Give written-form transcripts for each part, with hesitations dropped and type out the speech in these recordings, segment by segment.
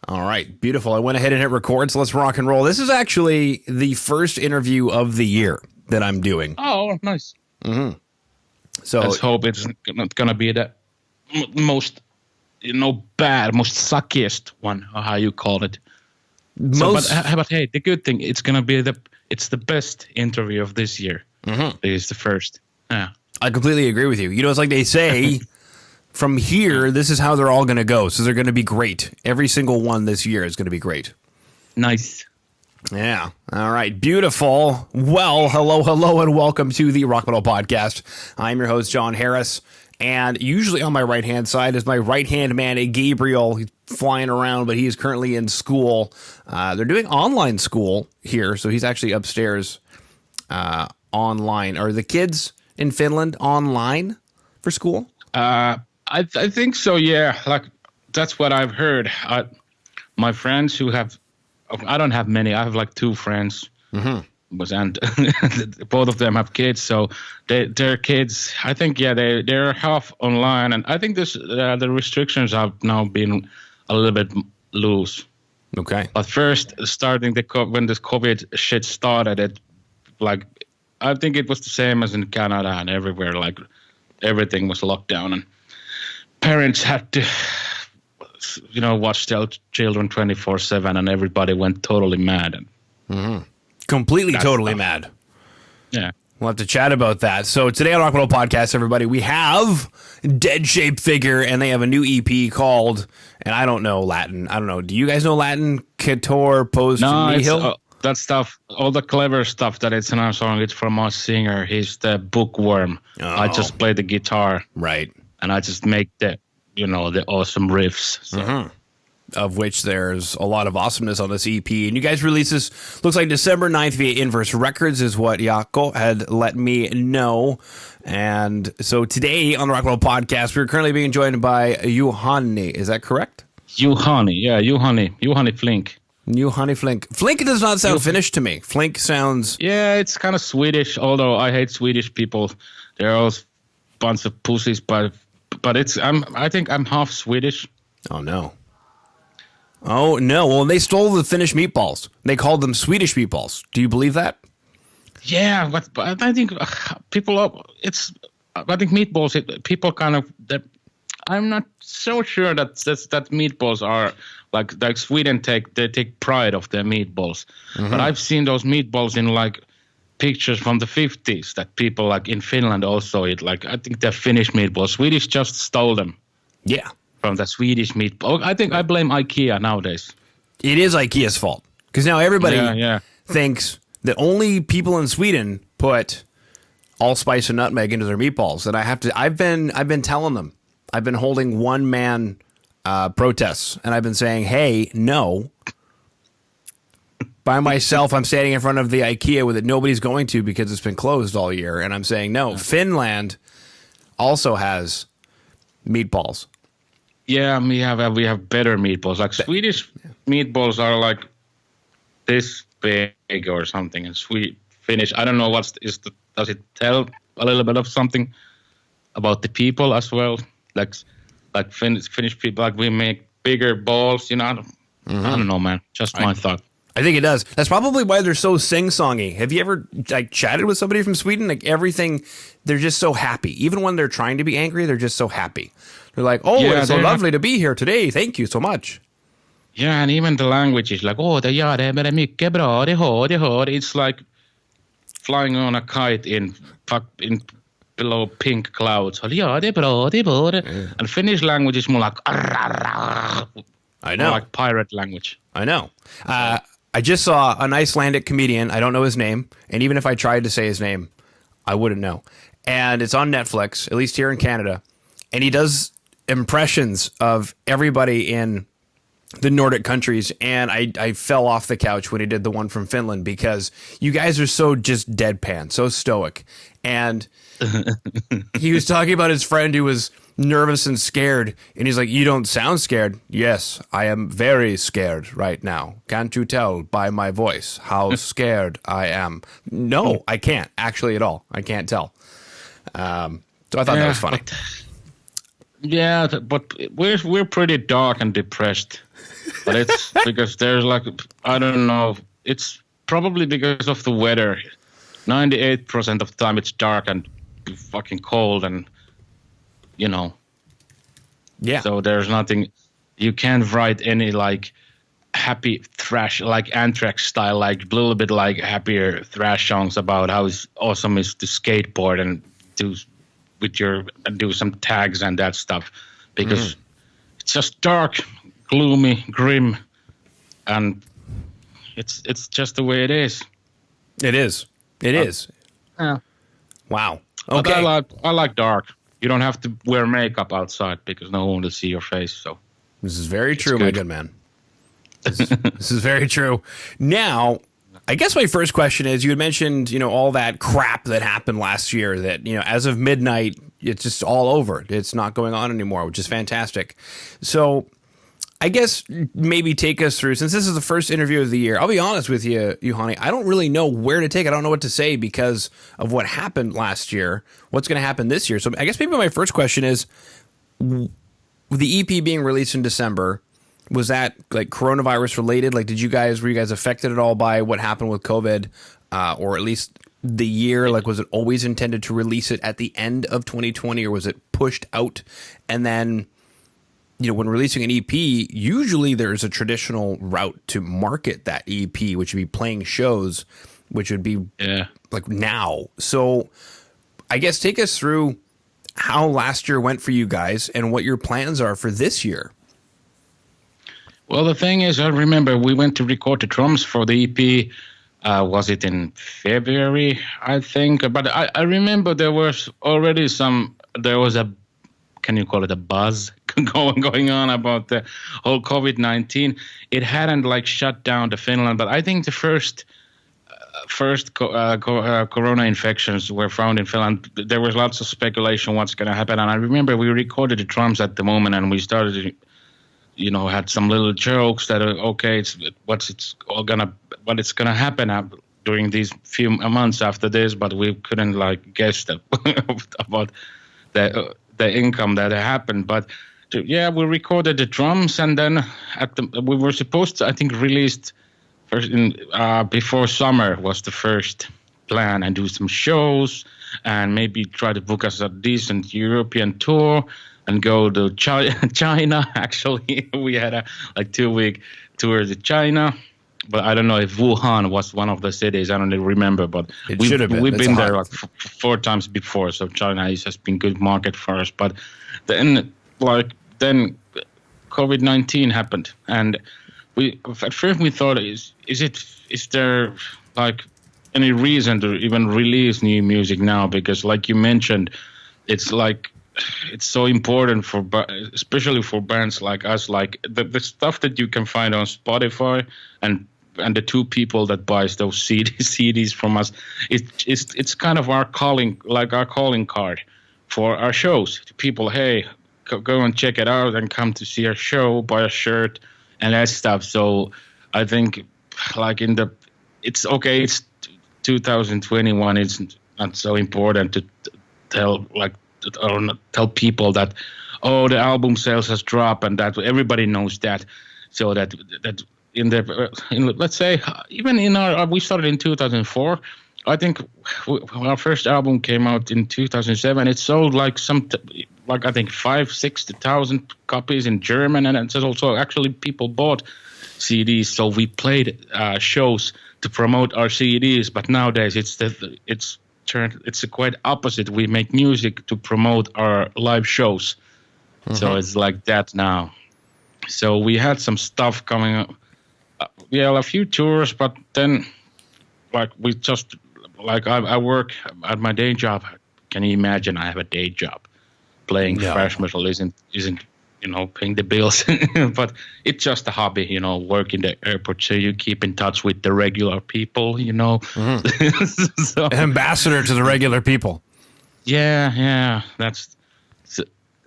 All right, beautiful. I went ahead and hit record, so let's rock and roll. This is actually the first interview of the year that I'm doing. Oh, nice. Mm-hmm. So let's hope it's not gonna be the most, bad, most suckiest one, or how you call it. But hey, the good thing, it's gonna be it's the best interview of this year. Mm-hmm. It's the first. Yeah, I completely agree with you. It's like they say. From here, this is how they're all going to go. So they're going to be great. Every single one this year is going to be great. Nice. Yeah. All right. Beautiful. Well, hello, and welcome to the Rock Metal Podcast. I'm your host, John Harris. And usually on my right-hand side is my right-hand man, Gabriel. He's flying around, but he is currently in school. They're doing online school here, so he's actually upstairs online. Are the kids in Finland online for school? I think so, yeah. Like, that's what I've heard. My friends who have, I don't have many. I have like two friends, and both of them have kids. So their kids, I think, yeah, they're half online, and I think the restrictions have now been a little bit loose. Okay. But first, starting when this COVID shit started, I think it was the same as in Canada and everywhere. Like, everything was locked down, and parents had to, watch their children 24/7, and everybody went totally mad. Completely, totally mad. Yeah. We'll have to chat about that. So today on Rock Metal Podcast, everybody, we have Dead Shape Figure, and they have a new EP called, and I don't know Latin. I don't know. Do you guys know Latin? Quatuor Post Nihil? That stuff, all the clever stuff that it's in our song, it's from our singer. He's the bookworm. Oh. I just play the guitar. Right. And I just make the awesome riffs. So. Of which there's a lot of awesomeness on this EP. And you guys released this, looks like December 9th via Inverse Records is what Jaakko had let me know. And so today on the Rock Metal Podcast, we're currently being joined by Juhani. Is that correct? Juhani Flinck. Juhani Flinck. Flinck does not sound Finnish to me. Flinck sounds... Yeah, it's kind of Swedish, although I hate Swedish people. They're all bunch of pussies, but I think I'm half Swedish. Oh no. Well, they stole the Finnish meatballs. They called them Swedish meatballs. Do you believe that? Yeah, but I think I think meatballs, people kind of... I'm not so sure that meatballs are... Like Sweden they take pride of their meatballs. But I've seen those meatballs in like pictures from the 50s that people like in Finland also eat. Like, I think they're Finnish meatballs. Swedish just stole them. Yeah. From the Swedish meatball. I think I blame IKEA nowadays. It is IKEA's fault. Because now everybody thinks that only people in Sweden put allspice and nutmeg into their meatballs. And I've been telling them. I've been holding one man protests, and I've been saying, hey, no. By myself, I'm standing in front of the IKEA with it. Nobody's going to because it's been closed all year. And I'm saying, no, Finland also has meatballs. Yeah, we have better meatballs. Like Swedish meatballs are like this big or something. And Finnish, I don't know does it tell a little bit of something about the people as well? Like Finnish people, like we make bigger balls, I don't know, man. Just my thought. I think it does. That's probably why they're so sing-songy. Have you ever chatted with somebody from Sweden? Like everything, they're just so happy. Even when they're trying to be angry, they're just so happy. They're like, it's so lovely to be here today. Thank you so much. Yeah, and even the language is like, det gör det, men det är mycket bra. Det hör. It's like flying on a kite in below pink clouds. Ja, det är bra. Yeah. And Finnish language is more like... I know. More like pirate language. I know. I just saw an Icelandic comedian. I don't know his name. And even if I tried to say his name, I wouldn't know. And it's on Netflix, at least here in Canada. And he does impressions of everybody in the Nordic countries. And I fell off the couch when he did the one from Finland because you guys are so just deadpan, so stoic. And he was talking about his friend who was nervous and scared. And he's like, you don't sound scared. Yes, I am very scared right now. Can't you tell by my voice how scared I am? No, I can't actually at all. I can't tell. So I thought that was funny. But we're pretty dark and depressed. But it's because there's like, I don't know, it's probably because of the weather. 98% of the time it's dark and fucking cold and, you know. Yeah. So there's nothing, you can't write any like happy thrash, like Anthrax style, like a little bit like happier thrash songs about how awesome is to skateboard and do some tags and that stuff, because it's just dark, gloomy, grim, and it's just the way it is. It is. It is. Yeah. Wow. Okay. Okay. But I like dark. You don't have to wear makeup outside because no one will see your face. So This is very true, my good man. This is very true. Now, I guess my first question is, you had mentioned, all that crap that happened last year that, as of midnight, it's just all over. It's not going on anymore, which is fantastic. So I guess maybe take us through, since this is the first interview of the year, I'll be honest with you, Juhani, I don't really know where to take it. I don't know what to say because of what happened last year. What's going to happen this year? So I guess maybe my first question is, the EP being released in December, was that like coronavirus related? Like, were you guys affected at all by what happened with COVID, or at least the year? Like, was it always intended to release it at the end of 2020, or was it pushed out? And then, when releasing an EP, usually there's a traditional route to market that EP, which would be playing shows, which would be like now. So I guess take us through how last year went for you guys and what your plans are for this year. Well, the thing is, I remember we went to record the drums for the EP. Was it in February, I think? But I remember there was a, can you call it a buzz going on about the whole COVID-19. It hadn't like shut down the Finland, but I think the first corona infections were found in Finland. There was lots of speculation what's going to happen. And I remember we recorded the drums at the moment and we started had some little jokes that what's gonna happen during these few months after this, but we couldn't like guess about the income that happened. But we recorded the drums, and then we were supposed to, I think, released first before summer was the first plan, and do some shows and maybe try to book us a decent European tour. And go to China. Actually, we had a 2-week tour to China, but I don't know if Wuhan was one of the cities. I don't remember, but we've been there like 4 times before. So China has been good market for us. But then COVID-19 happened, and at first we thought, is there like any reason to even release new music now? Because like you mentioned, it's so important especially for bands like us, like the stuff that you can find on Spotify and the 2 people that buys those CDs from us. It's kind of our calling card for our shows. People, hey, go and check it out and come to see our show, buy a shirt and that stuff. So I think like it's okay. It's 2021. It's not so important to tell people that, the album sales has dropped, and that everybody knows that. So that let's say, even in we started in 2004. I think when our first album came out in 2007, it sold I think 5,000-6,000 copies in German, and it's also actually people bought CDs. So we played shows to promote our CDs, but nowadays it's quite opposite. We make music to promote our live shows. Mm-hmm. So it's like that now. So we had some stuff coming up. A few tours, but then we just I work at my day job. Can you imagine? I have a day job. Playing thrash metal isn't paying the bills, but it's just a hobby, work in the airport, so you keep in touch with the regular people, Mm-hmm. So, an ambassador to the regular people. Yeah, that's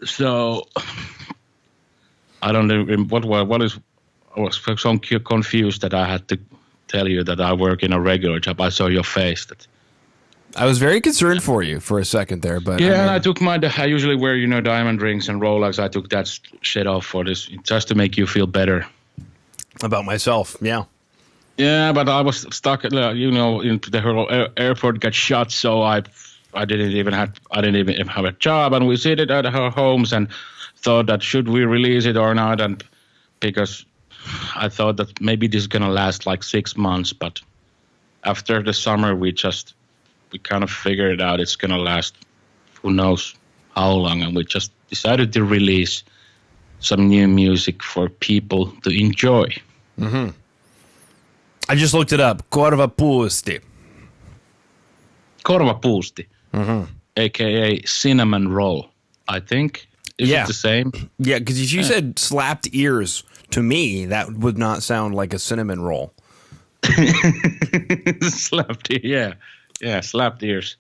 so. I don't know what is. I was so confused that I had to tell you that I work in a regular job. I saw your face. I was very concerned for you for a second there, but I took I usually wear diamond rings and Rolex. I took that shit off for this just to make you feel better. About myself, yeah. Yeah, but I was stuck, into the whole airport got shut, so I didn't even have a job, and we sat at our homes and thought that should we release it or not, and because I thought that maybe this is gonna last like 6 months, but after the summer we kind of figured out it's gonna last who knows how long, and we just decided to release some new music for people to enjoy. Mm-hmm. I just looked it up. Korvapuusti. Korvapuusti, a.k.a. cinnamon roll, I think. Is it the same? Yeah, because if you said slapped ears, to me, that would not sound like a cinnamon roll. Slapped ears, yeah. Yeah, slapped ears.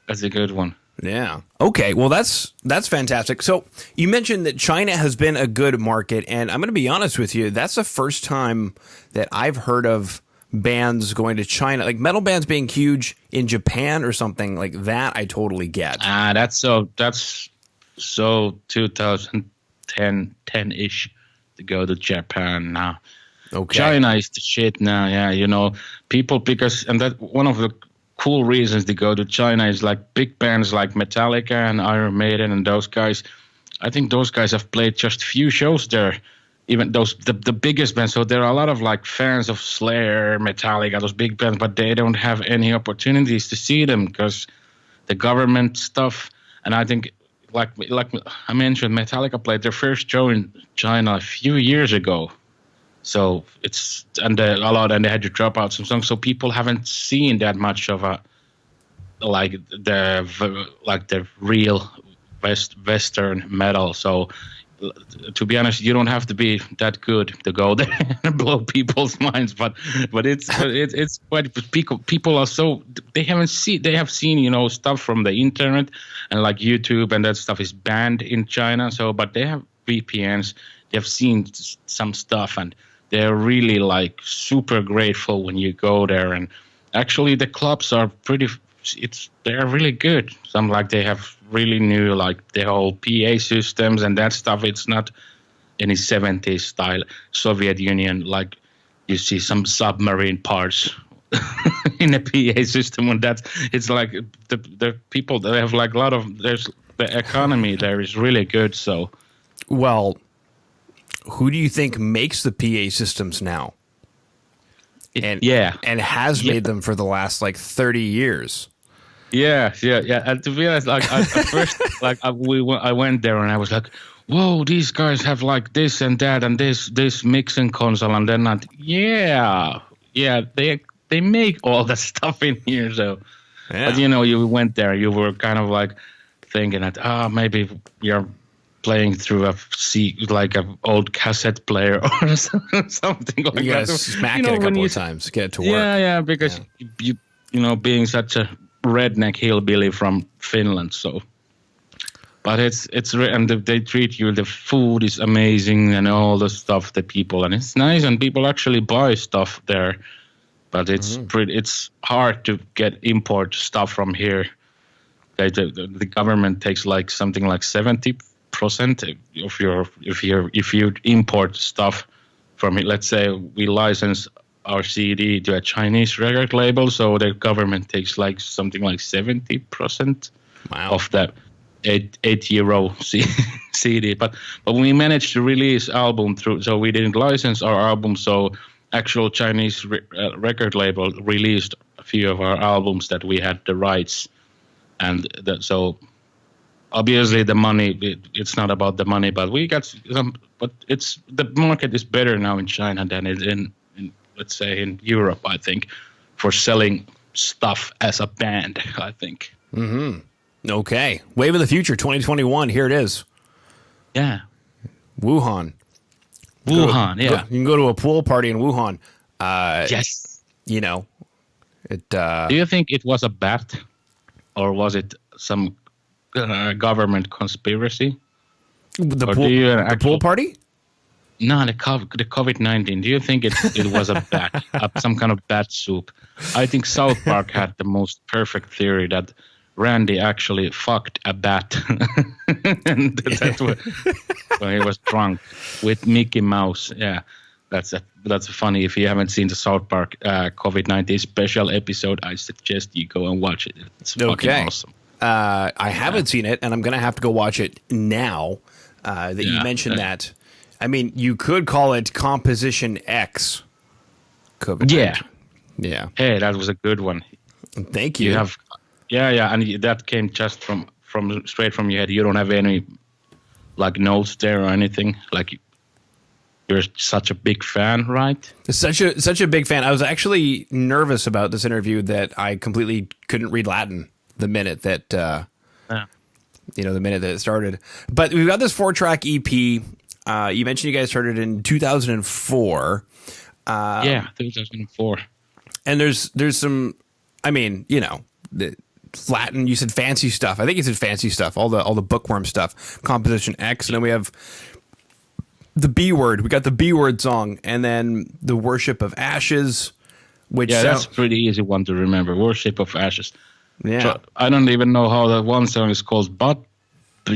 That's a good one. Yeah. Okay. Well, that's fantastic. So you mentioned that China has been a good market, and I'm going to be honest with you. That's the first time that I've heard of bands going to China, like metal bands being huge in Japan or something like that. I totally get. That's so 2010-ish to go to Japan now. Okay. China is the shit now. Yeah, people and that one of the cool reasons to go to China is like big bands like Metallica and Iron Maiden and those guys. I think those guys have played just few shows there, even the biggest bands. So there are a lot of like fans of Slayer, Metallica, those big bands, but they don't have any opportunities to see them because the government stuff. And I think like I mentioned, Metallica played their first show in China a few years ago. So and they had to drop out some songs. So people haven't seen that much of the real Western metal. So to be honest, you don't have to be that good to go there and blow people's minds. But it's quite people are so they have seen stuff from the internet and like YouTube and that stuff is banned in China. So but they have VPNs. They have seen some stuff and they're really like super grateful when you go there, and actually the clubs are they're really good. Some like they have really new like the whole PA systems and that stuff. It's not any 70s style Soviet Union like you see some submarine parts in a PA system, and it's like the people they have like a lot of the economy there is really good. So well. Who do you think makes the PA systems now? And has made them for the last like 30 years. Yeah. And to be honest, like at first, like I went there and I was like, "Whoa, these guys have like this and that and this mixing console," and then they make all the stuff in here. So, but you went there, you were kind of like thinking that maybe you're playing through like an old cassette player or something like that. You gotta smack it a couple of times, get it to work. Yeah, because you being such a redneck hillbilly from Finland, so. But and they treat you. The food is amazing and all the stuff. The people and it's nice and people actually buy stuff there. But it's hard to import stuff from here. The government takes like something like 70% of if you import stuff from it. Let's say we license our CD to a Chinese record label, so the government takes like something like 70% of that €8 CD. But we managed to release album so we didn't license our album, so actual Chinese record label released a few of our albums that we had the rights, and so obviously the money, it's not about the money, but we got some, but the market is better now in China than it in let's say in Europe, I think, for selling stuff as a band, I think. Mm-hmm. Okay. Wave of the Future 2021, here it is. Yeah. Wuhan. Yeah. You can go to a pool party in Wuhan. Yes. Do you think it was a bat or was it some government conspiracy? The pool party? No, the COVID-19. Do you think it was a bat, some kind of bat soup? I think South Park had the most perfect theory that Randy actually fucked a bat, and that's when he was drunk with Mickey Mouse. Yeah, That's funny. If you haven't seen the South Park COVID-19 special episode, I suggest you go and watch it. It's fucking awesome. I haven't seen it, and I'm going to have to go watch it now that you mentioned that. I mean, you could call it Composition X. COVID-19. Yeah. Hey, that was a good one. Thank you. You have, and that came just from straight from your head. You don't have any like notes there or anything. Like you're such a big fan, right? Such a big fan. I was actually nervous about this interview that I completely couldn't read Latin the minute that the minute that it started. But we've got this 4-track EP. You mentioned you guys started in 2004. 2004. And there's some, I mean, the Latin. You said fancy stuff. I think you said fancy stuff. All the bookworm stuff. Composition X, and then we have the B word. We got the B word song, and then the Worship of Ashes. Which that's a pretty easy one to remember. Worship of Ashes. Yeah, so I don't even know how that one song is called, but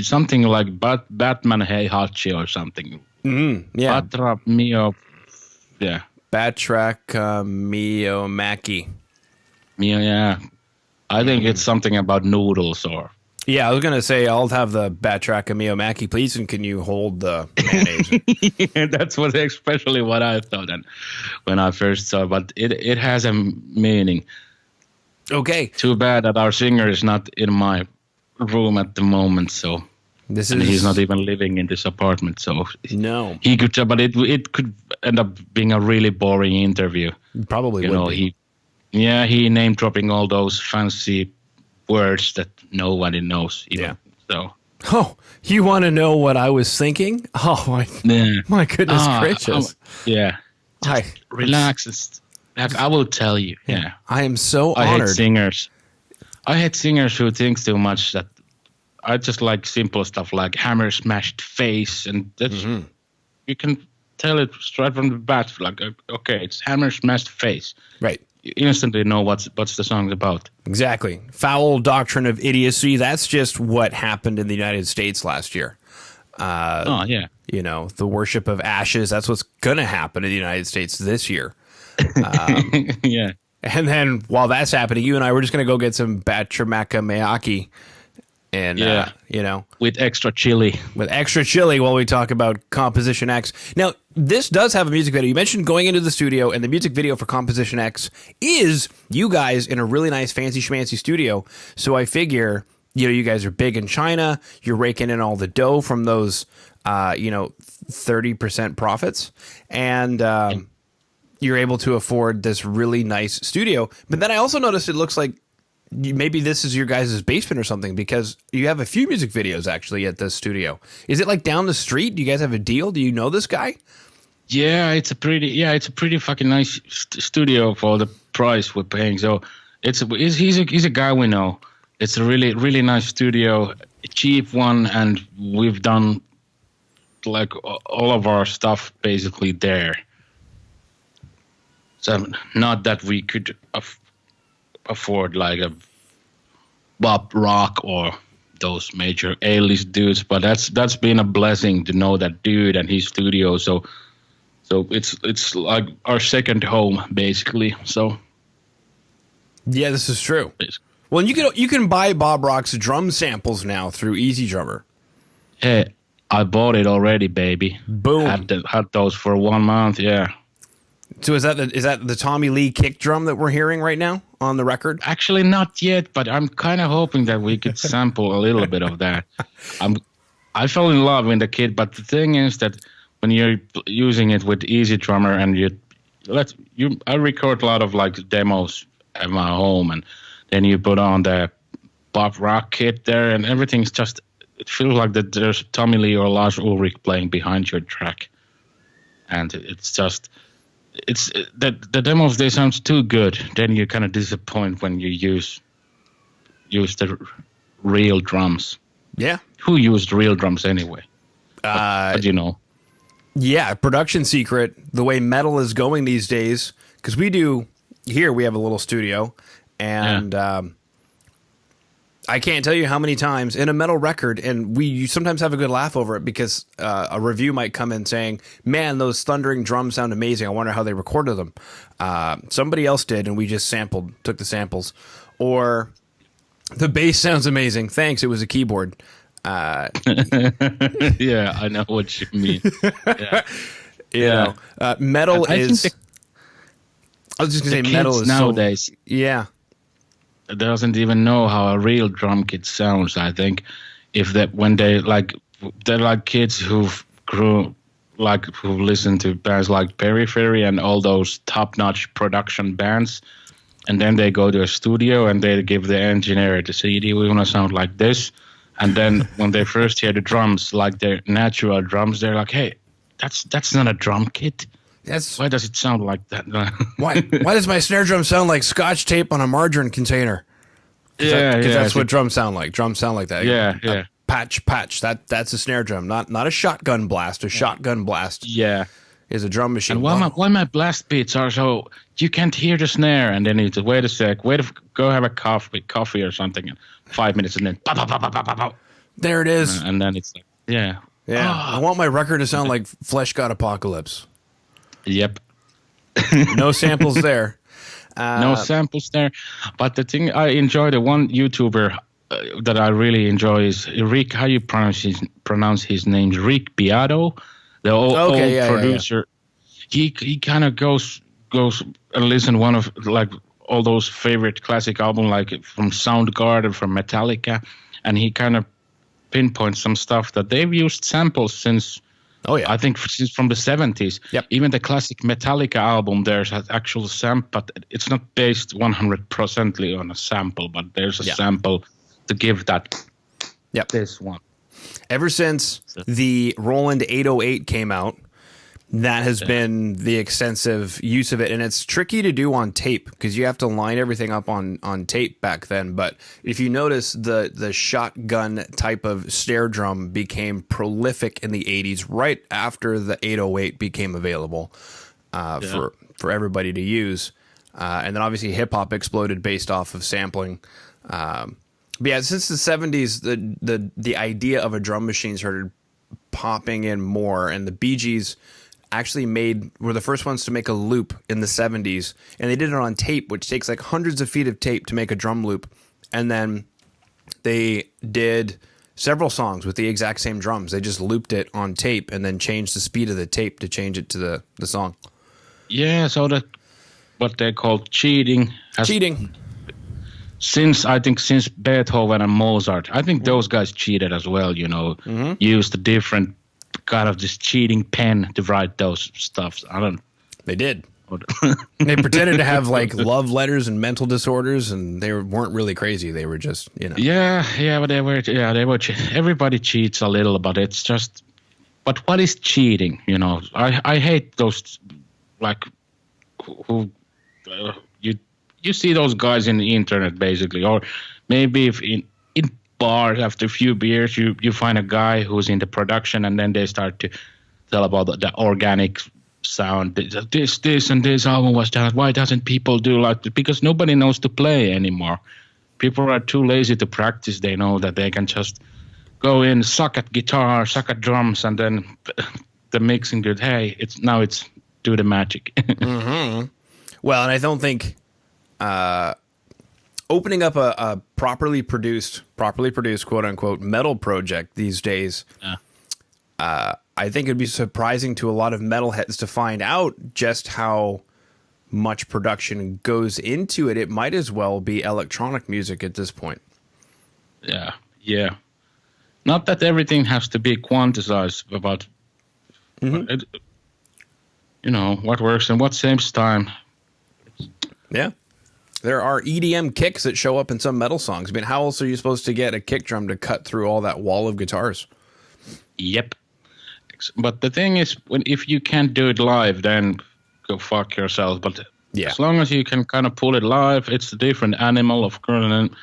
something like Batman Hey Hachi or something. Yeah, Batra Mio. Yeah, Batrak Mio Maki. Yeah. I think it's something about noodles or... Yeah, I was going to say, I'll have the Batrak Mio Maki, please, and can you hold the mayonnaise? That's especially what I thought when I first saw it, but it has a meaning. Okay. Too bad that our singer is not in my room at the moment, so... He's not even living in this apartment, so... No. He could, but it could end up being a really boring interview. Probably would be. He name dropping all those fancy words that nobody knows. So. You want to know what I was thinking? My goodness gracious. Relax. I will tell you. Yeah. I am so honored. I hate singers who think too much. That I just like simple stuff like hammer smashed face, and that's you can tell it straight from the bat. Like, okay, it's hammer smashed face. Right. You instantly know what's the song about. Exactly. Foul doctrine of idiocy. That's just what happened in the United States last year. The worship of ashes. That's what's going to happen in the United States this year. Yeah. And then while that's happening, you and I, we're just going to go get some Batramaka Mayaki. And, with extra chili. While we talk about Composition X. Now, this does have a music video. You mentioned going into the studio, and the music video for Composition X is you guys in a really nice fancy schmancy studio. So I figure, you guys are big in China. You're raking in all the dough from those, 30% profits. And you're able to afford this really nice studio. But then I also noticed it looks like maybe this is your guys' basement or something, because you have a few music videos actually at this studio. Is it like down the street? Do you guys have a deal? Do you know this guy? Yeah, it's a pretty fucking nice studio for the price we're paying. So he's a guy we know. It's a really, really nice studio, a cheap one, and we've done like all of our stuff basically there. So not that we could afford like a Bob Rock or those major A-list dudes, but that's been a blessing to know that dude and his studio. So it's like our second home basically. So yeah, this is true. Basically. Well, you can buy Bob Rock's drum samples now through Easy Drummer. Hey, I bought it already, baby. Boom. Had those for 1 month. Yeah. So is that the Tommy Lee kick drum that we're hearing right now on the record? Actually, not yet, but I'm kind of hoping that we could sample a little bit of that. I fell in love with the kit, but the thing is that when you're using it with Easy Drummer and I record a lot of like demos at my home, and then you put on the Bob Rock kit there, and everything's just, it feels like that there's Tommy Lee or Lars Ulrich playing behind your track, and it's just. The demos, they sound too good. Then you kind of disappoint when you use the real drums. Yeah. Who used real drums anyway? But you know. Yeah, production secret. The way metal is going these days, because we have a little studio, and I can't tell you how many times in a metal record, and you sometimes have a good laugh over it because a review might come in saying, man, those thundering drums sound amazing. I wonder how they recorded them. Somebody else did, and we just took the samples. Or the bass sounds amazing. Thanks, it was a keyboard. Yeah, I know what you mean. Yeah. Metal is... I was just going to say metal is nowadays. Yeah. Doesn't even know how a real drum kit sounds. I think when they're like kids who listen to bands like Periphery and all those top-notch production bands, and then they go to a studio and they give the engineer the CD. We want to sound like this, and then when they first hear the drums, like their natural drums, they're like, "Hey, that's not a drum kit. Why does it sound like that?" Why does my snare drum sound like Scotch tape on a margarine container? Because that's what drums sound like. Drums sound like that. Yeah. Patch. That's a snare drum, not a shotgun blast. A shotgun blast. Yeah. Is a drum machine. And why my blast beats are so you can't hear the snare, and then you just wait a sec, go have a coffee or something, and 5 minutes, and then pow, pow, pow, pow, pow, pow. There it is. And then it's like, yeah. I want my record to sound like Flesh God Apocalypse. Yep. No samples there. No samples there. But the thing I enjoy, the one YouTuber that I really enjoy is Rick. How you pronounce his name? Rick Beato, the old producer. Yeah. He kind of goes and listen one of like all those favorite classic albums like from Soundgarden, from Metallica, and he kind of pinpoints some stuff that they've used samples since. Oh yeah, I think since from the 70s. Yep. Even the classic Metallica album, there's an actual sample, but it's not based 100% on a sample, but there's a sample to give that. Yep. This one. Ever since the Roland 808 came out, that has been the extensive use of it, and it's tricky to do on tape because you have to line everything up on tape back then. But if you notice, the shotgun type of snare drum became prolific in the 80s, right after the 808 became available for everybody to use, and then obviously hip hop exploded based off of sampling. But yeah, since the 70s, the idea of a drum machine started popping in more, and the Bee Gees actually were the first ones to make a loop in the 70s, and they did it on tape, which takes like hundreds of feet of tape to make a drum loop. And then they did several songs with the exact same drums. They just looped it on tape and then changed the speed of the tape to change it to the song. Yeah, so what they call cheating. Since Beethoven and Mozart, I think those guys cheated as well, used a different kind of this cheating pen to write those stuffs. They did. They pretended to have like love letters and mental disorders, and they weren't really crazy. They were just, Yeah, but they were. Everybody cheats a little, but it's just. But what is cheating? I hate those, like, who you see those guys in the internet basically, or maybe if in bars after a few beers you find a guy who's in the production, and then they start to tell about the organic sound. This and this album was done. Why doesn't people do like that? Because nobody knows to play anymore. People are too lazy to practice. They know that they can just go in, suck at guitar, suck at drums, and then the mixing good. Hey, it's do the magic. Mm-hmm. Well, and I don't think opening up a properly produced quote unquote metal project these days, I think it'd be surprising to a lot of metalheads to find out just how much production goes into it. It might as well be electronic music at this point. Yeah. Not that everything has to be quantized about, what works and what saves time. Yeah. There are EDM kicks that show up in some metal songs. I mean, how else are you supposed to get a kick drum to cut through all that wall of guitars? Yep. But the thing is, if you can't do it live, then go fuck yourself. But as long as you can kind of pull it live, it's a different animal, of course. And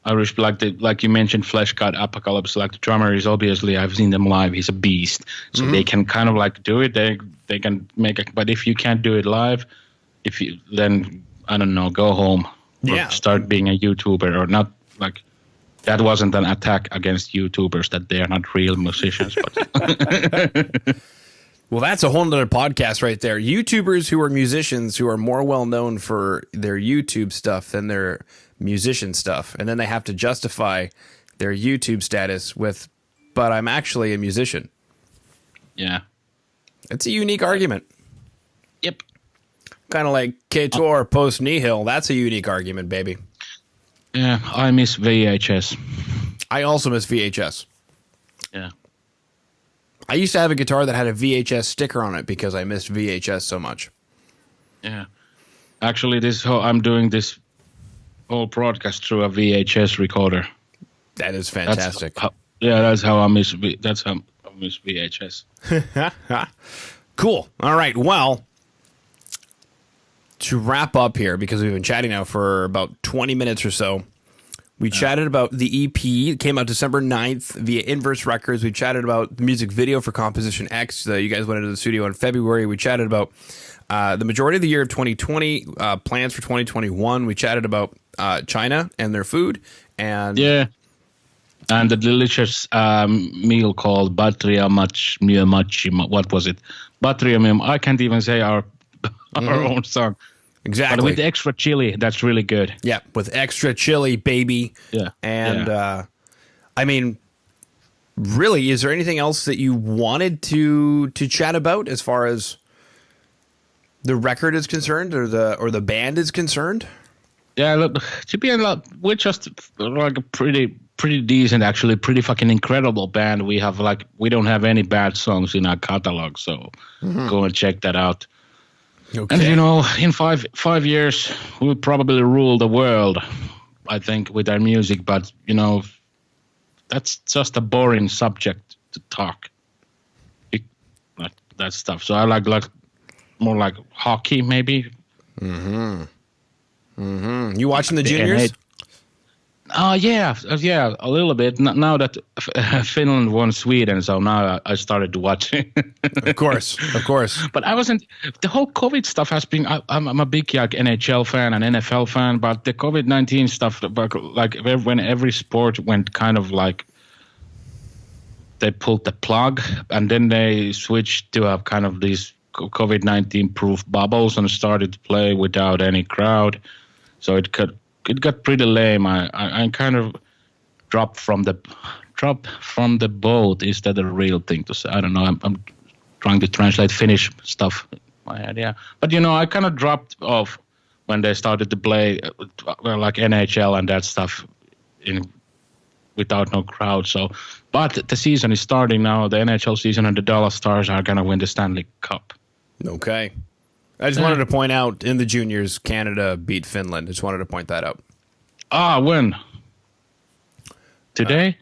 I respect, like you mentioned, Flesh God Apocalypse, like the drummer is obviously, I've seen them live, he's a beast. So they can kind of like do it, they can make it. But if you can't do it live, then, I don't know, go home. Or start being a YouTuber, or not, like, that wasn't an attack against YouTubers that they are not real musicians. But Well, that's a whole nother podcast right there. YouTubers who are musicians who are more well known for their YouTube stuff than their musician stuff. And then they have to justify their YouTube status with, but I'm actually a musician. yeah. It's a unique argument. Yep. Kind of like Quatuor Post Nihil. That's a unique argument, baby. Yeah, I miss VHS. I also miss VHS. Yeah. I used to have a guitar that had a VHS sticker on it because I missed VHS so much. Yeah. Actually, I'm doing this whole broadcast through a VHS recorder. That is fantastic. That's how I miss VHS. Cool. All right. Well, to wrap up here, because we've been chatting now for about 20 minutes or so, we chatted about the EP. It came out December 9th via Inverse Records. We chatted about the music video for Composition X. You guys went into the studio in February. We chatted about the majority of the year of 2020, plans for 2021. We chatted about China and their food. And yeah. And the delicious meal called Batriamachi. What was it? Batriamium. I can't even say our own song. Exactly. But with the extra chili, that's really good. Yeah, with extra chili, baby. Yeah. And, I mean, really, is there anything else that you wanted to chat about as far as the record is concerned or the band is concerned? Yeah, look, to be honest, we're just like a pretty decent, actually, pretty fucking incredible band. We don't have any bad songs in our catalog, so go and check that out. Okay. And in 5 years, we'll probably rule the world, I think, with our music. But that's just a boring subject to talk. That stuff. So I like more like hockey, maybe. You watching the juniors? Yeah, a little bit. Now that Finland won Sweden, so now I started to watch it. Of course. But I wasn't. The whole COVID stuff has been. I'm a big NHL fan and NFL fan, but the COVID-19 stuff, like when every sport went kind of like they pulled the plug, and then they switched to a kind of these COVID-19 proof bubbles and started to play without any crowd. So it got pretty lame. I kind of dropped from the boat. Is that a real thing to say? I don't know. I'm trying to translate Finnish stuff in my head. Yeah, but I kind of dropped off when they started to play like NHL and that stuff without no crowd. So, but the season is starting now. The NHL season, and the Dallas Stars are gonna win the Stanley Cup. Okay. I just wanted to point out in the juniors, Canada beat Finland. Just wanted to point that out. When? Today?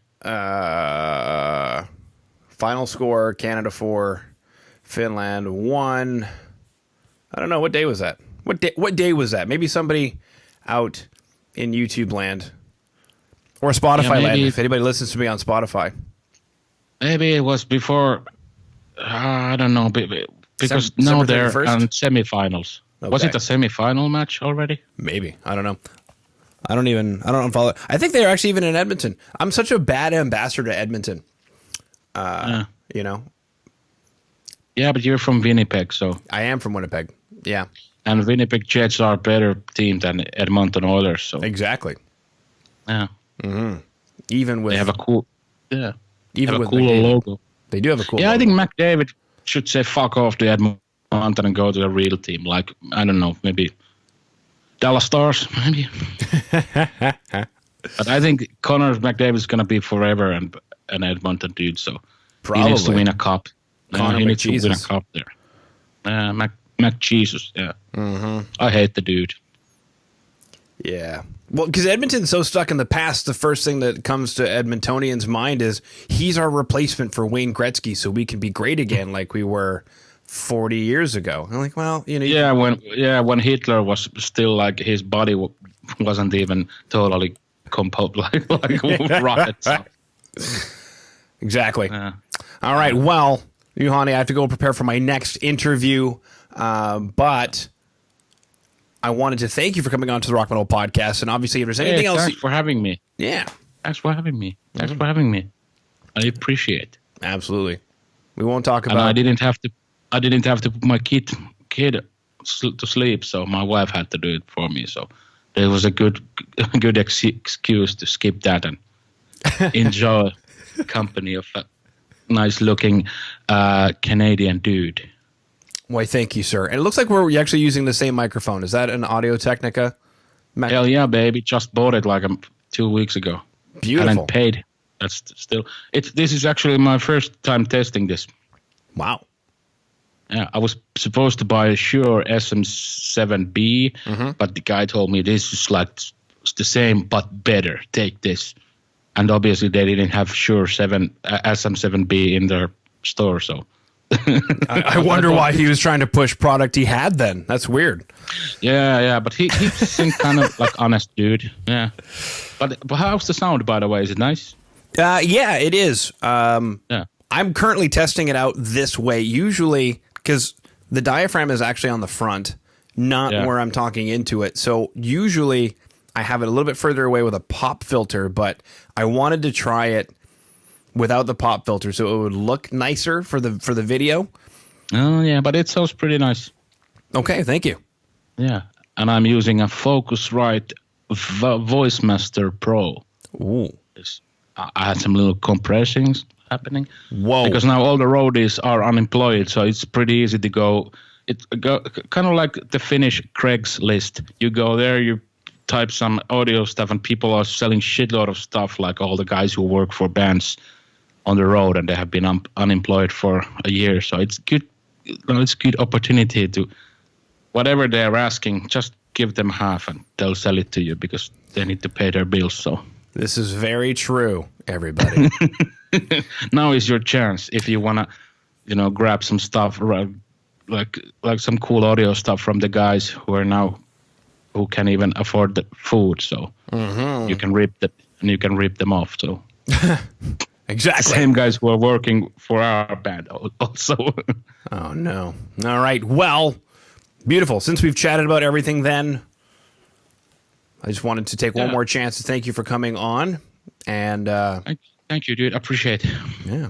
Final score, Canada 4, Finland 1. I don't know. What day was that? What day was that? Maybe somebody out in YouTube land or Spotify land, if anybody listens to me on Spotify. Maybe it was before, I don't know, because now they're on semifinals. Okay. Was it a semifinal match already? Maybe. I don't know. I don't follow. I think they're actually even in Edmonton. I'm such a bad ambassador to Edmonton. Yeah, but you're from Winnipeg, so. I am from Winnipeg. Yeah. And Winnipeg Jets are a better team than Edmonton Oilers, so. Exactly. Yeah. Mm-hmm. Even with. They have a cool. Yeah. Even have with a cool logo. They do have a cool logo. I think McDavid should say fuck off to Edmonton and go to a real team. Like, I don't know, maybe Dallas Stars, maybe. But I think Connor McDavid is going to be forever an Edmonton dude, so probably. He needs to win a cup. Connor he needs McJesus. to win a cup there. McJesus, yeah. Mm-hmm. I hate the dude. Yeah. Well, because Edmonton's so stuck in the past, the first thing that comes to Edmontonians' mind is he's our replacement for Wayne Gretzky, so we can be great again like we were 40 years ago. I'm like, well, when Hitler was still like his body wasn't even totally composed like rocket stuff. Exactly. All right. Well, Juhani, I have to go prepare for my next interview, but I wanted to thank you for coming on to the Rock Metal Podcast, and obviously, if there's anything else, thanks for having me. Yeah. Thanks for having me. Thanks for having me. I appreciate. Absolutely. We won't talk about. And I didn't have to put my kid to sleep, so my wife had to do it for me. So there was a good excuse to skip that and enjoy the company of a nice-looking Canadian dude. Why, thank you, sir. And it looks like we're actually using the same microphone. Is that an Audio Technica? Hell yeah, baby! Just bought it like 2 weeks ago. Beautiful. And paid. That's still. This is actually my first time testing this. Wow. Yeah, I was supposed to buy a Shure SM7B, but the guy told me this is like the same but better. Take this. And obviously they didn't have Shure SM7B in their store, so. I wonder why he was trying to push product he had then. That's weird. Yeah, but he seemed kind of like honest dude. Yeah. But how's the sound, by the way? Is it nice? Yeah, it is. Yeah. I'm currently testing it out this way, usually because the diaphragm is actually on the front, not where I'm talking into it. So usually I have it a little bit further away with a pop filter, but I wanted to try it without the pop filter so it would look nicer for the video. Oh, yeah, but it sounds pretty nice. Okay, thank you. Yeah, and I'm using a Focusrite Voice Master Pro. Ooh. I had some little compressings happening. Whoa. Because now all the roadies are unemployed, so it's pretty easy to go. Kind of like the Finnish Craigslist. You go there, you type some audio stuff, and people are selling shitload of stuff, like all the guys who work for bands on the road, and they have been unemployed for a year. So it's good. It's good opportunity to whatever they're asking, just give them half, and they'll sell it to you because they need to pay their bills. So. This is very true, everybody. Now is your chance if you want to, grab some stuff, like some cool audio stuff from the guys who can even afford the food. So you can rip them off. So exactly. The same guys who are working for our band also. Oh no! All right. Well, beautiful. Since we've chatted about everything, then. I just wanted to take one more chance to thank you for coming on. And thank you, dude. Appreciate it. Yeah.